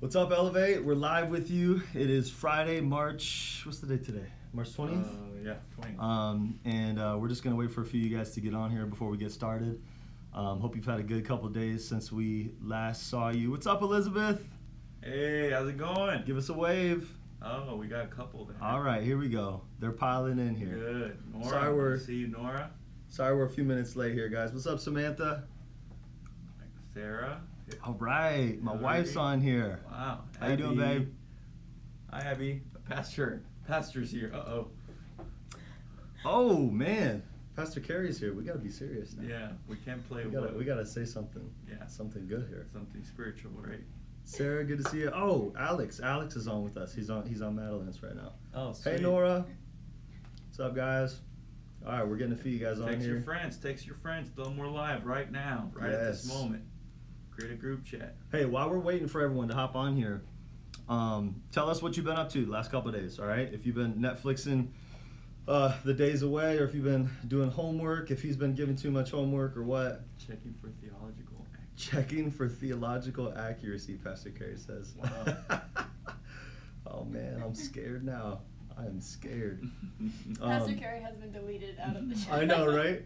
What's up, Elevate? We're live with you. It is Friday, March. What's the date today? March 20th? Yeah, 20th. And we're just going to wait for a few of you guys to get on here before we get started. Hope you've had a good couple days since we last saw you. What's up, Elizabeth? Hey, how's it going? Give us a wave. Oh, we got a couple there. All right, here we go. They're piling in here. Good. Nora, Sorry, we're- see you, Nora. Sorry we're a few minutes late here, guys. What's up, Samantha? Sarah. All right, my Hillary. wife's on here. Wow. How you doing, Abby. babe? Hi, Abby. Pastor's here. Uh-oh. Oh, man. Pastor Carey's here. We got to be serious now. Yeah, we can't play We gotta say something. Yeah. Something good here. Something spiritual, right? Sarah, good to see you. Oh, Alex. Alex is on with us. He's on Madeline's right now. Oh, Hey, sweet. Nora. What's up, guys? All right, we're getting a few of you guys on Text here. your friends. Text your friends. Tell them we're live right now, right at this Yes. moment. Create a group chat. Hey, while we're waiting for everyone to hop on here, tell us what you've been up to the last couple of days, all right? If you've been Netflixing the days away, or if you've been doing homework, if he's been giving too much homework or what. Checking for theological Checking for theological accuracy, Pastor Carey says. Wow. Oh, man, I'm scared now. I am scared. Pastor Carey has been deleted out of the chat. I know, right?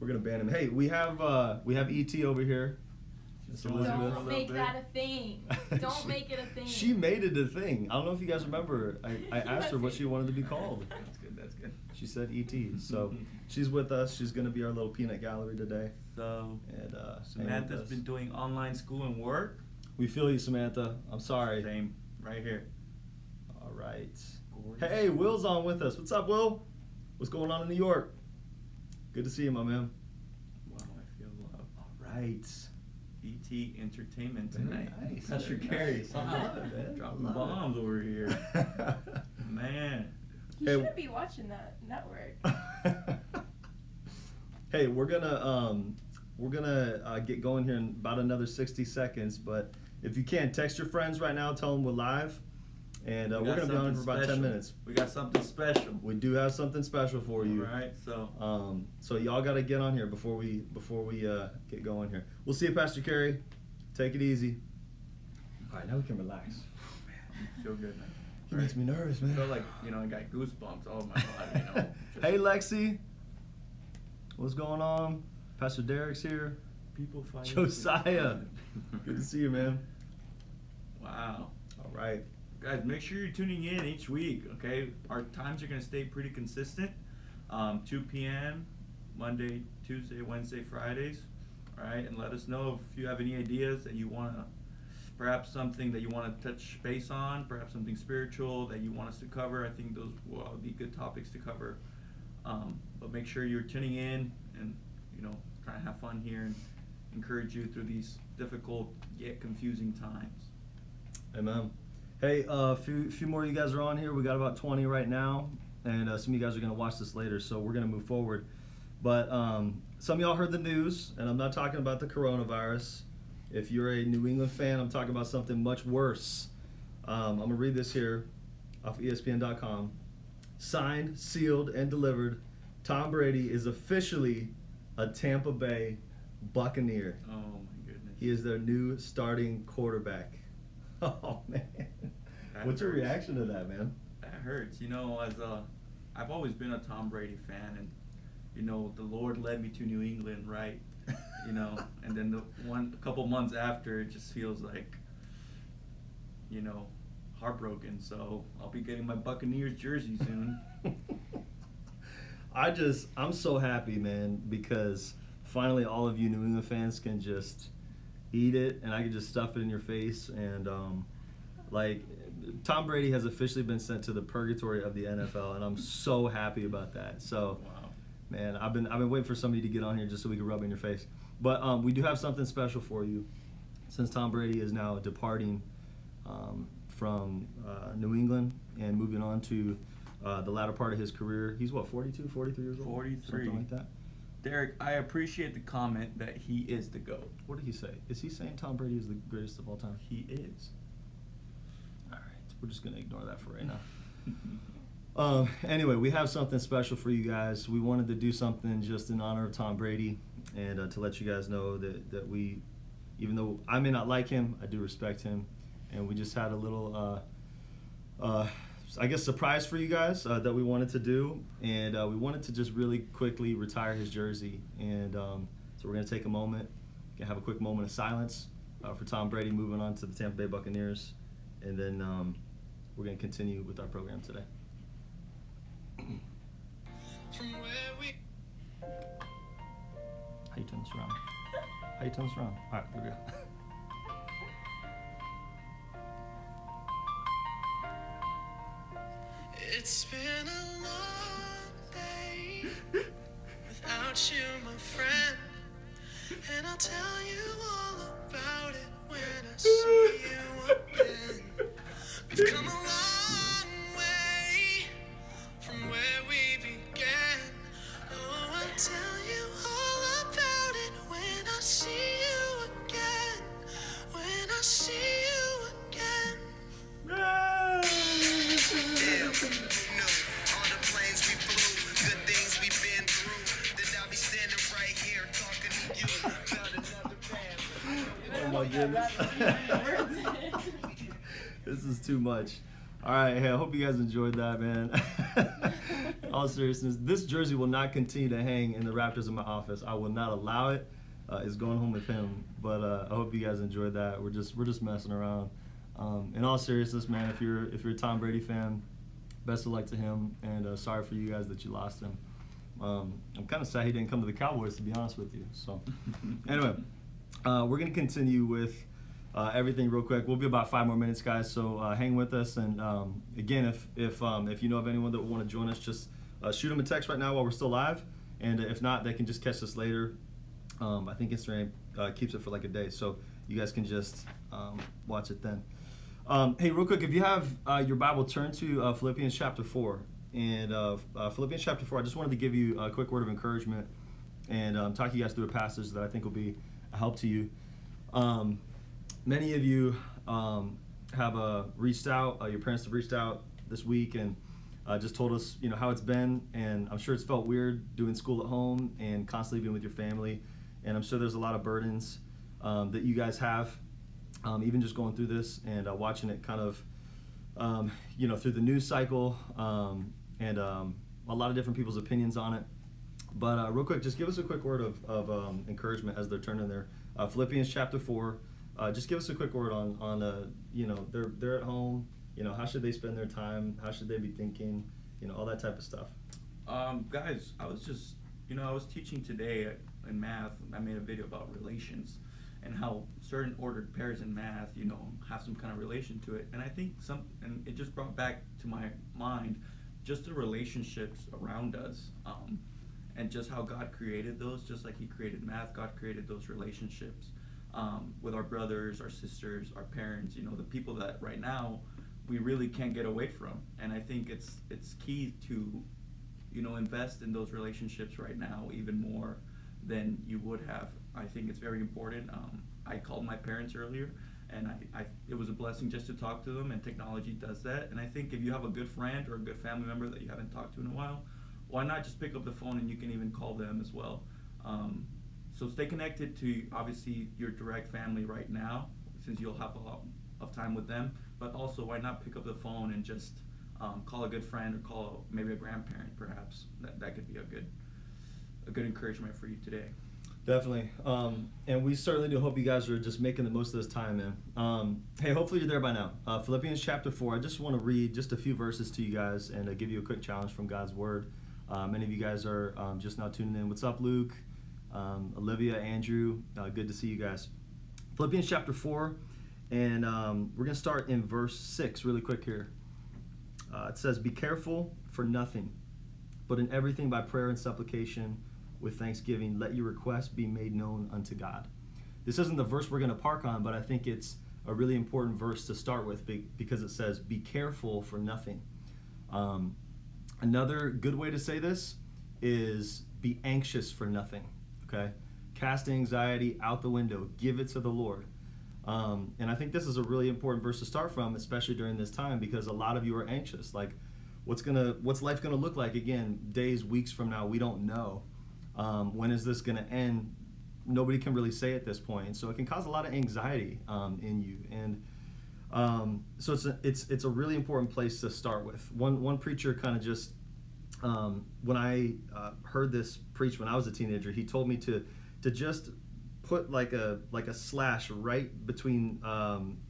We're gonna ban him. Hey, we have ET over here. Miss Don't Elizabeth. Don't make that a thing. Don't make it a thing. She made it a thing. I don't know if you guys remember. I asked her what she wanted to be called. That's good. That's good. She said ET. So she's with us. She's gonna be our little peanut gallery today. So, And hang with Samantha's us. been doing online school and work. We feel you, Samantha. I'm sorry. Same, right here. All right. Gorgeous. Hey, Will's on with us. What's up, Will? What's going on in New York? Good to see you, my man. Wow, I feel love. All right. ET Entertainment Very tonight. nice, Pastor very Carey. nice. I love it, man. Dropping I love bombs over here. Man. You Hey, shouldn't be watching that network. Hey, we're gonna get going here in about another 60 seconds. But if you can, text your friends right now. Tell them we're live, and We we're got gonna be on something for about special. 10 minutes. We got something special. We do have something special for you. All right, so So y'all got to get on here before we get going here. We'll see you, Pastor Carey. Take it easy. All right, now we can relax. I feel good, man. He makes me nervous, I man. feel like, I got goosebumps all over my body, just- Hey, Lexi. What's going on? Pastor Derek's here. People fighting. Josiah. Good to see you, man. Wow. All right. Guys, make sure you're tuning in each week, okay? Our times are going to stay pretty consistent. 2 p.m., Monday, Tuesday, Wednesday, Fridays. All right? And let us know if you have any ideas that you want to, perhaps something that you want to touch base on, perhaps something spiritual that you want us to cover. I think those will be good topics to cover. But make sure you're tuning in and, trying to have fun here and encourage you through these difficult yet confusing times. Amen. Hey, a few more of you guys are on here. We got about 20 right now, and some of you guys are going to watch this later, so we're going to move forward. But some of y'all heard the news, and I'm not talking about the coronavirus. If you're a New England fan, I'm talking about something much worse. I'm going to read this here off of ESPN.com. Signed, sealed, and delivered, Tom Brady is officially a Tampa Bay Buccaneer. Oh my goodness. He is their new starting quarterback. Oh, man. That What's your hurts. reaction to that, man? That hurts. I've always been a Tom Brady fan, and the Lord led me to New England, right? And then a couple months after, it just feels like, heartbroken. So I'll be getting my Buccaneers jersey soon. I'm so happy, man, because finally all of you New England fans can just eat it, and I can just stuff it in your face. And Tom Brady has officially been sent to the purgatory of the NFL, and I'm so happy about that. So, Wow. man, I've been waiting for somebody to get on here just so we can rub it in your face. But we do have something special for you, since Tom Brady is now departing from New England and moving on to the latter part of his career. He's what, 42, 43 years old? 43. Something like that. Derek, I appreciate the comment that he is the GOAT. What did he say? Is he saying Tom Brady is the greatest of all time? He is. All right, we're just going to ignore that for right now. Anyway, we have something special for you guys. We wanted to do something just in honor of Tom Brady, and to let you guys know that we, even though I may not like him, I do respect him, and we just had a little, I guess, surprise for you guys that we wanted to do, and we wanted to just really quickly retire his jersey, and so we're gonna take a moment, have a quick moment of silence for Tom Brady moving on to the Tampa Bay Buccaneers, and then we're gonna continue with our program today. How you turn this around? How you turn this around? All right, there we go. It's been a long day without you, my friend, and I'll tell you all about it when I see you again. We've come a long way from where we began. Oh, I'll tell you all about it when I see you again. When I see you again. Yeah, all the planes we flew, good things we've been through. Then I'll be standing right here talking to you about another path. Oh my goodness. This is too much. All right, hey, I hope you guys enjoyed that, man. In all seriousness, this jersey will not continue to hang in the Raptors in my office. I will not allow it. It's going home with him. But I hope you guys enjoyed that. We're just messing around. In all seriousness, man, if you're a Tom Brady fan, best of luck to him, and sorry for you guys that you lost him. I'm kind of sad he didn't come to the Cowboys, to be honest with you. So, anyway, we're gonna continue with everything real quick. We'll be about 5 more minutes, guys. So hang with us. And again, if you know of anyone that would want to join us, just shoot them a text right now while we're still live. And if not, they can just catch us later. I think Instagram keeps it for like a day, so you guys can just watch it then. Hey, real quick, if you have your Bible, turn to Philippians chapter 4. And Philippians chapter 4, I just wanted to give you a quick word of encouragement and talk you guys through a passage that I think will be a help to you. Many of you have reached out, your parents have reached out this week and just told us, how it's been. And I'm sure it's felt weird doing school at home and constantly being with your family. And I'm sure there's a lot of burdens that you guys have. Even just going through this and watching it kind of, through the news cycle and a lot of different people's opinions on it. But real quick, just give us a quick word of encouragement as they're turning there. Philippians chapter 4. Just give us a quick word on they're at home. How should they spend their time? How should they be thinking? All that type of stuff. Guys, I was just, I was teaching today in math. I made a video about relations and how certain ordered pairs in math, have some kind of relation to it. And I think and it just brought back to my mind just the relationships around us, and just how God created those, just like He created math. God created those relationships with our brothers, our sisters, our parents. The people that right now we really can't get away from. And I think it's key to, invest in those relationships right now even more than you would have. I think it's very important. I called my parents earlier, and it was a blessing just to talk to them, and technology does that. And I think if you have a good friend or a good family member that you haven't talked to in a while, why not just pick up the phone and you can even call them as well. So stay connected to, obviously, your direct family right now, since you'll have a lot of time with them. But also, why not pick up the phone and just call a good friend or call maybe a grandparent, perhaps. That could be a good encouragement for you today. Definitely. And we certainly do hope you guys are just making the most of this time, man. Hey, hopefully you're there by now. Philippians chapter 4, I just want to read just a few verses to you guys and give you a quick challenge from God's Word. Many of you guys are just now tuning in. What's up, Luke? Olivia, Andrew, good to see you guys. Philippians chapter 4, and we're going to start in verse 6 really quick here. It says, "Be careful for nothing, but in everything by prayer and supplication with thanksgiving, let your requests be made known unto God." This isn't the verse we're going to park on, but I think it's a really important verse to start with because it says, "Be careful for nothing." Another good way to say this is be anxious for nothing, okay? Cast anxiety out the window. Give it to the Lord. And I think this is a really important verse to start from, especially during this time, because a lot of you are anxious. Like, what's life gonna look like? Again, days, weeks from now, we don't know. When is this gonna end? Nobody can really say at this point. So it can cause a lot of anxiety in you. And So it's a really important place to start with. One preacher kind of just when I heard this preached when I was a teenager, he told me to just put like a slash right between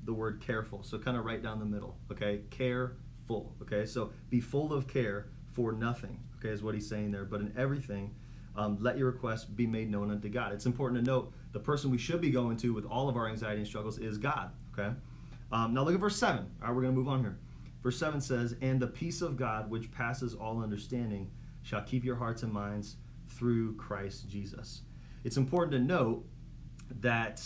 the word careful, so kind of right down the middle. Okay, careful. Okay, so be full of care for nothing. Okay, is what he's saying there. But in everything, let your requests be made known unto God. It's important to note the person we should be going to with all of our anxiety and struggles is God. Okay. Now look at verse 7. All right, we're going to move on here. Verse 7 says, "And the peace of God, which passes all understanding, shall keep your hearts and minds through Christ Jesus." It's important to note that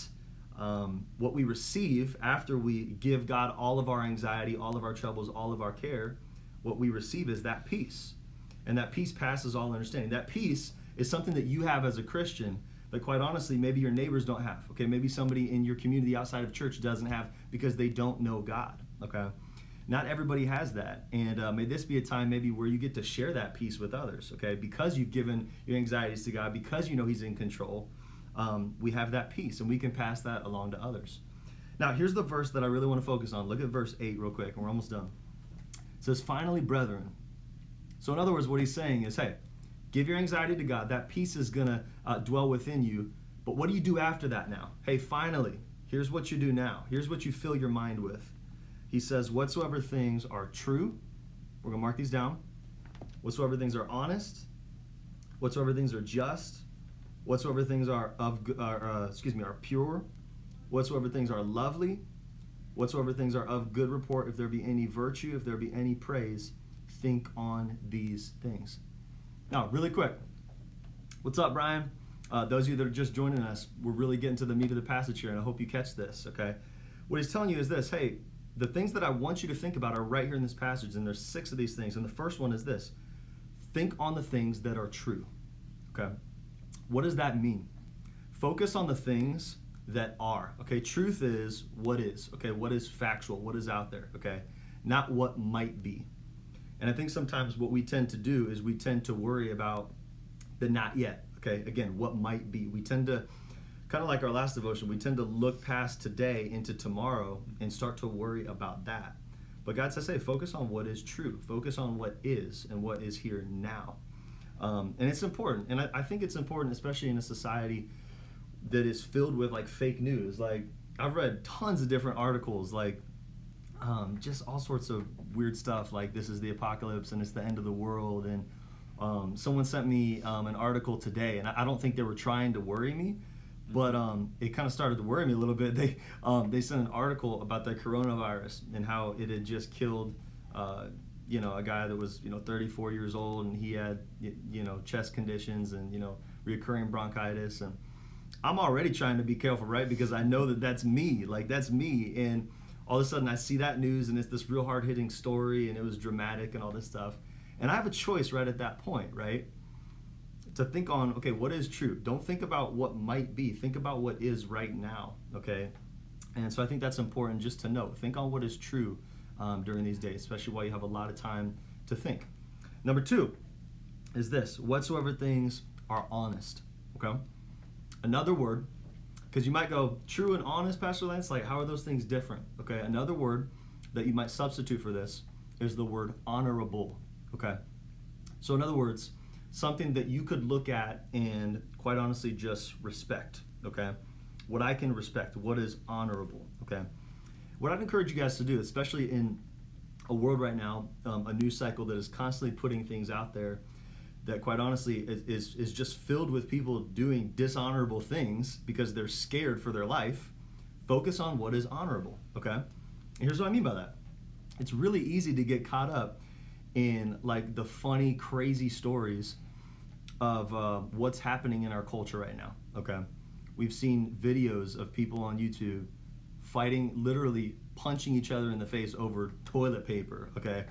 what we receive after we give God all of our anxiety, all of our troubles, all of our care, what we receive is that peace. And that peace passes all understanding. That peace is something that you have as a Christian that, quite honestly, maybe your neighbors don't have. Okay, maybe somebody in your community outside of church doesn't have because they don't know God. Okay, not everybody has that, and may this be a time maybe where you get to share that peace with others. Okay, because you've given your anxieties to God, because you know He's in control. We have that peace, and we can pass that along to others. Now, here's the verse that I really want to focus on. Look at verse 8 real quick, and we're almost done. It says, "Finally, brethren." So in other words, what he's saying is, hey, give your anxiety to God. That peace is going to dwell within you. But what do you do after that now? Hey, finally, here's what you do now. Here's what you fill your mind with. He says, whatsoever things are true, we're going to mark these down. Whatsoever things are honest, whatsoever things are just, whatsoever things are pure, whatsoever things are lovely, whatsoever things are of good report, if there be any virtue, if there be any praise, think on these things. Now, really quick, what's up, Brian? Those of you that are just joining us, we're really getting to the meat of the passage here, and I hope you catch this, okay? What he's telling you is this: hey, the things that I want you to think about are right here in this passage, and there's 6 of these things, and the first one is this: think on the things that are true, okay? What does that mean? Focus on the things that are, okay? Truth is what is, okay? What is factual, what is out there, okay? Not what might be. And I think sometimes what we tend to do is we tend to worry about the not yet, okay? Again, what might be. We tend to, kind of like our last devotion, we tend to look past today into tomorrow and start to worry about that. But God says, hey, focus on what is true. Focus on what is and what is here now. And it's important. And I think it's important, especially in a society that is filled with like fake news. Like, I've read tons of different articles, like just all sorts of weird stuff, like this is the apocalypse and it's the end of the world. And someone sent me an article today, and I don't think they were trying to worry me, but it kind of started to worry me a little bit. They sent an article about the coronavirus and how it had just killed a guy that was 34 years old, and he had chest conditions and recurring bronchitis. And I'm already trying to be careful, right? Because I know that that's me. And all of a sudden I see that news, and it's this real hard-hitting story, and it was dramatic and all this stuff. And I have a choice right at that point, right? To think on, okay, what is true? Don't think about what might be. Think about what is right now, okay? And so I think that's important just to know. Think on what is true during these days, especially while you have a lot of time to think. Number 2 is this: whatsoever things are honest, okay? Another word, because you might go, true and honest, Pastor Lance, like how are those things different? Okay, another word that you might substitute for this is the word honorable, okay? So in other words, something that you could look at and quite honestly just respect, okay? What I can respect, what is honorable, okay? What I'd encourage you guys to do, especially in a world right now, a news cycle that is constantly putting things out there that quite honestly is just filled with people doing dishonorable things because they're scared for their life. Focus on what is honorable, okay? And here's what I mean by that. It's really easy to get caught up in like the funny, crazy stories of what's happening in our culture right now, okay? We've seen videos of people on YouTube fighting, literally punching each other in the face over toilet paper, okay?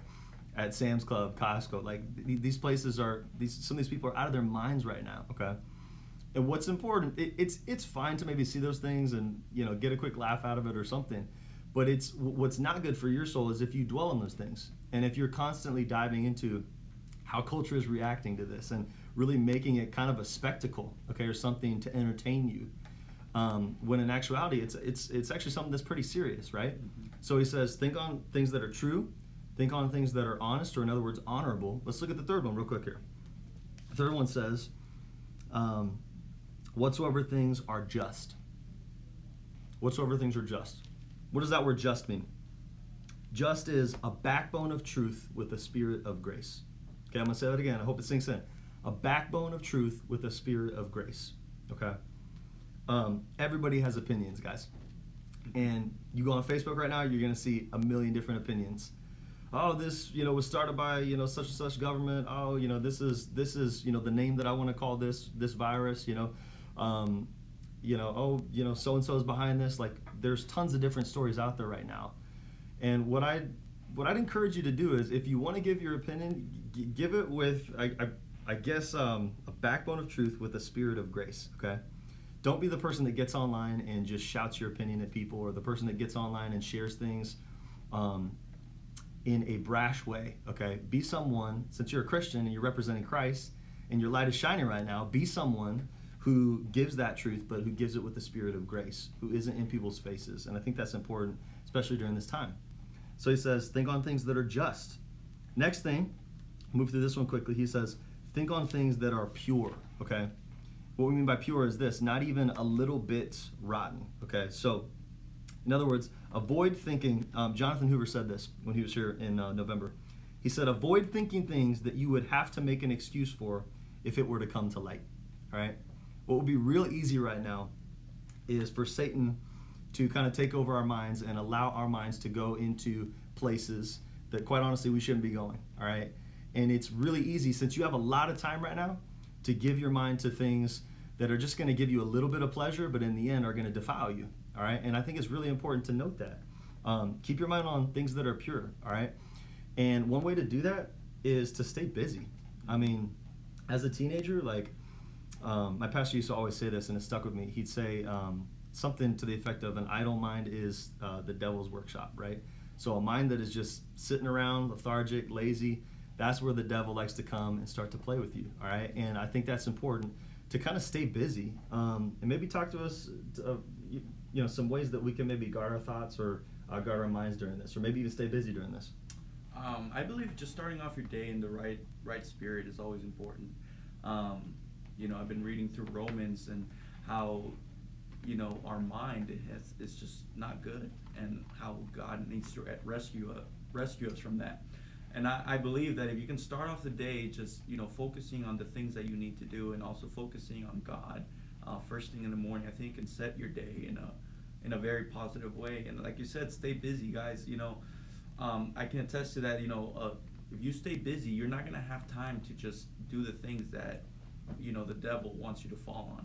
At Sam's Club, Costco, like these places are, some of these people are out of their minds right now, okay? And what's important, it's fine to maybe see those things and get a quick laugh out of it or something, but what's not good for your soul is if you dwell on those things, and if you're constantly diving into how culture is reacting to this and really making it kind of a spectacle, okay, or something to entertain you, when in actuality it's actually something that's pretty serious, right? So he says, think on things that are true, think on things that are honest, or in other words, honorable. Let's look at the third one real quick here. The third one says, whatsoever things are just. Whatsoever things are just. What does that word just mean? Just is a backbone of truth with a spirit of grace. Okay, I'm going to say that again. I hope it sinks in. A backbone of truth with a spirit of grace. Okay? Everybody has opinions, guys. And you go on Facebook right now, you're going to see a million different opinions. Oh, this, was started by, such and such government. Oh, this is, the name that I want to call this virus, oh, so-and-so is behind this. Like, there's tons of different stories out there right now. And what I'd encourage you to do is, if you want to give your opinion, give it with, I guess, a backbone of truth with a spirit of grace, okay? Don't be the person that gets online and just shouts your opinion at people, or the person that gets online and shares things in a brash way, okay? Be someone, since you're a Christian and you're representing Christ and your light is shining right now, be someone who gives that truth, but who gives it with the spirit of grace, who isn't in people's faces. And I think that's important, especially during this time. So he says, think on things that are just. Next thing, move through this one quickly. He says, think on things that are pure, okay? What we mean by pure is this, not even a little bit rotten, okay? So, in other words, avoid thinking, Jonathan Hoover said this when he was here in November. He said, avoid thinking things that you would have to make an excuse for if it were to come to light, all right? What would be real easy right now is for Satan to kind of take over our minds and allow our minds to go into places that, quite honestly, we shouldn't be going, all right? And it's really easy, since you have a lot of time right now, to give your mind to things that are just going to give you a little bit of pleasure, but in the end are going to defile you, all right? And I think it's really important to note that. Keep your mind on things that are pure, all right? And one way to do that is to stay busy. I mean, as a teenager, like, my pastor used to always say this, and it stuck with me. He'd say something to the effect of, an idle mind is the devil's workshop, right? So a mind that is just sitting around, lethargic, lazy, that's where the devil likes to come and start to play with you, all right? And I think that's important, to kind of stay busy, and maybe talk to us, some ways that we can maybe guard our thoughts or guard our minds during this, or maybe even stay busy during this. I believe just starting off your day in the right spirit is always important. I've been reading through Romans and how, our mind is just not good, and how God needs to rescue us from that. And I believe that if you can start off the day just, focusing on the things that you need to do, and also focusing on God first thing in the morning, I think it can set your day in a very positive way. And like you said, stay busy, guys. I can attest to that. If you stay busy, you're not going to have time to just do the things that, the devil wants you to fall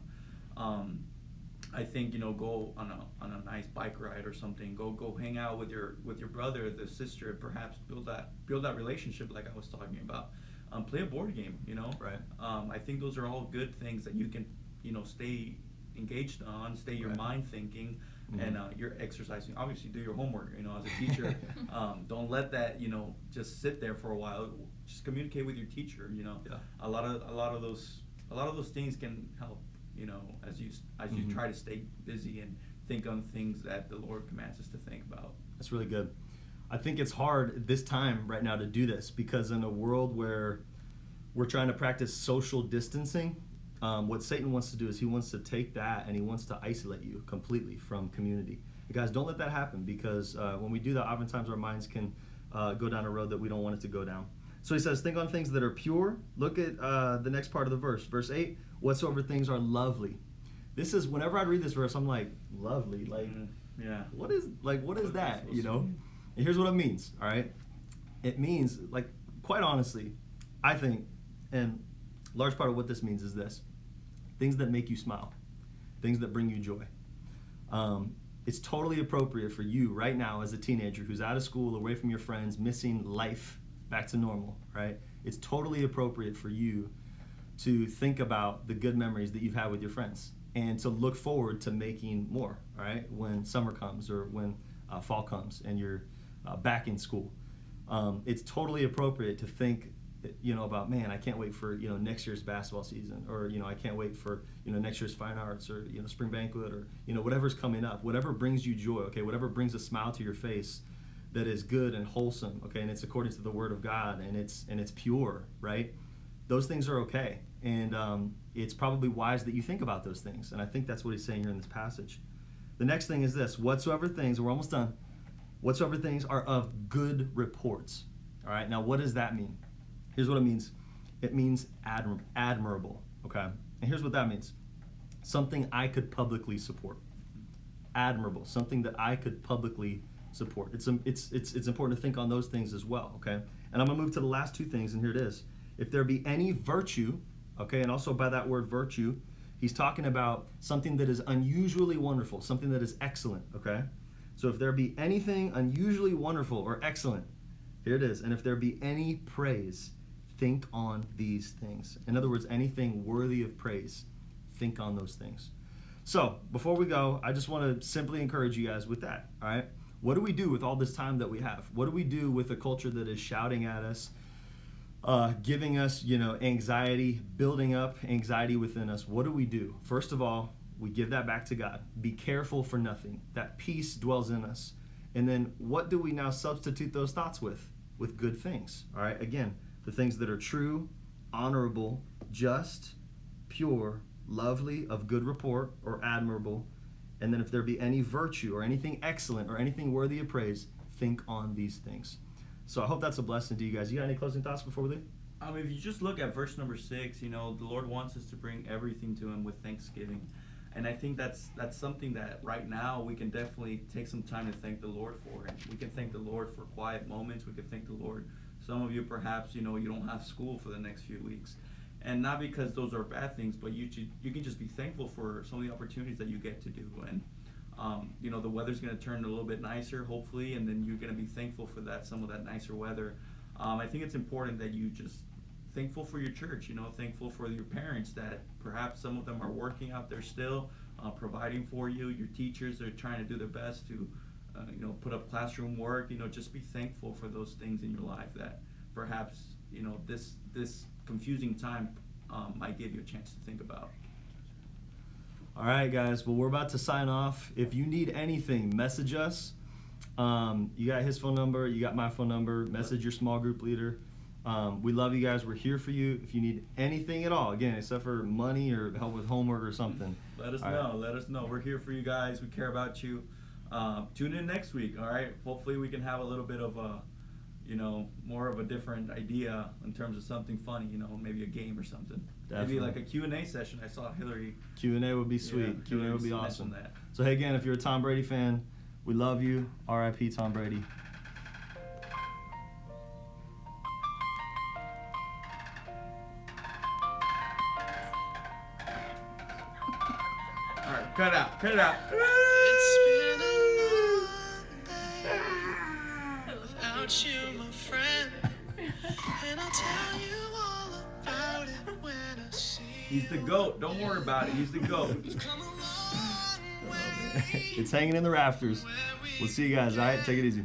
on. I think, go on a nice bike ride or something. Go hang out with your brother, the sister, and perhaps build that relationship like I was talking about. Play a board game, Right. I think those are all good things that you can, stay engaged on, stay your Right. mind thinking, Mm-hmm. and you're exercising. Obviously, do your homework. As a teacher, don't let that just sit there for a while. Just communicate with your teacher. Yeah. A lot of those things can help. As you Mm-hmm. try to stay busy and think on things that the Lord commands us to think about. That's really good. I think it's hard at this time right now to do this, because in a world where we're trying to practice social distancing, what Satan wants to do is he wants to take that and he wants to isolate you completely from community. You guys, don't let that happen, because when we do that, oftentimes our minds can go down a road that we don't want it to go down. So he says, think on things that are pure. Look at the next part of the verse. Verse 8, whatsoever things are lovely. This is, whenever I read this verse, I'm like, lovely? Like, Yeah. what is that, supposed to mean? And here's what it means, all right? It means, like, quite honestly, I think, and a large part of what this means is this: things that make you smile, things that bring you joy. It's totally appropriate for you right now as a teenager who's out of school, away from your friends, missing life back to normal, right? It's totally appropriate for you to think about the good memories that you've had with your friends, and to look forward to making more, all right, when summer comes, or when fall comes and you're back in school. It's totally appropriate to think about, man, I can't wait for, next year's basketball season, or, I can't wait for, next year's fine arts, or, spring banquet, or, whatever's coming up, whatever brings you joy, okay, whatever brings a smile to your face that is good and wholesome, okay, and it's according to the Word of God, and it's pure, right? Those things are okay, and it's probably wise that you think about those things, and I think that's what he's saying here in this passage. The next thing is this: whatsoever things, we're almost done, whatsoever things are of good reports. All right, now what does that mean? Here's what it means. It means admirable, okay? And here's what that means. Something I could publicly support. Admirable, something that I could publicly support. It's important to think on those things as well, okay? And I'm gonna move to the last two things, and here it is. If there be any virtue, okay, and also by that word virtue, he's talking about something that is unusually wonderful, something that is excellent, okay? So if there be anything unusually wonderful or excellent, here it is. And if there be any praise, think on these things. In other words, anything worthy of praise, think on those things. So before we go, I just want to simply encourage you guys with that, all right? What do we do with all this time that we have? What do we do with a culture that is shouting at us, giving us, anxiety, building up anxiety within us? What do we do? First of all, we give that back to God. Be careful for nothing. That peace dwells in us. And then what do we now substitute those thoughts with? With good things, all right? Again, the things that are true, honorable, just, pure, lovely, of good report, or admirable. And then if there be any virtue or anything excellent or anything worthy of praise, think on these things. So I hope that's a blessing to you guys. You got any closing thoughts before we leave? If you just look at verse number 6, the Lord wants us to bring everything to Him with thanksgiving. And I think that's something that right now we can definitely take some time to thank the Lord for. And we can thank the Lord for quiet moments. We can thank the Lord. Some of you perhaps, you don't have school for the next few weeks. And not because those are bad things, but you can just be thankful for some of the opportunities that you get to do. And, the weather's going to turn a little bit nicer, hopefully, and then you're going to be thankful for that, some of that nicer weather. I think it's important that you just thankful for your church, thankful for your parents that perhaps some of them are working out there still, providing for you. Your teachers are trying to do their best to, put up classroom work. Just be thankful for those things in your life that perhaps, this confusing time might give you a chance to think about. All right, guys. Well, we're about to sign off. If you need anything, message us. You got his phone number. You got my phone number. Message your small group leader. We love you guys. We're here for you. If you need anything at all, again, except for money or help with homework or something. Let us know. Let us know. We're here for you guys. We care about you. Tune in next week, all right? Hopefully we can have a little bit of a, more of a different idea in terms of something funny, maybe a game or something. Definitely. Maybe like a Q&A session. I saw Hillary. Q&A would be sweet. Yeah, Q&A would be mentioned awesome. that. So, hey, again, if you're a Tom Brady fan, we love you. R.I.P. Tom Brady. All right, cut it out. It's been a long day without you, my friend. And I'll tell you all about it when I see you. He's the GOAT. Don't worry about it. He's the GOAT. We've come a long way. It's hanging in the rafters. We'll see you guys, all right? Take it easy.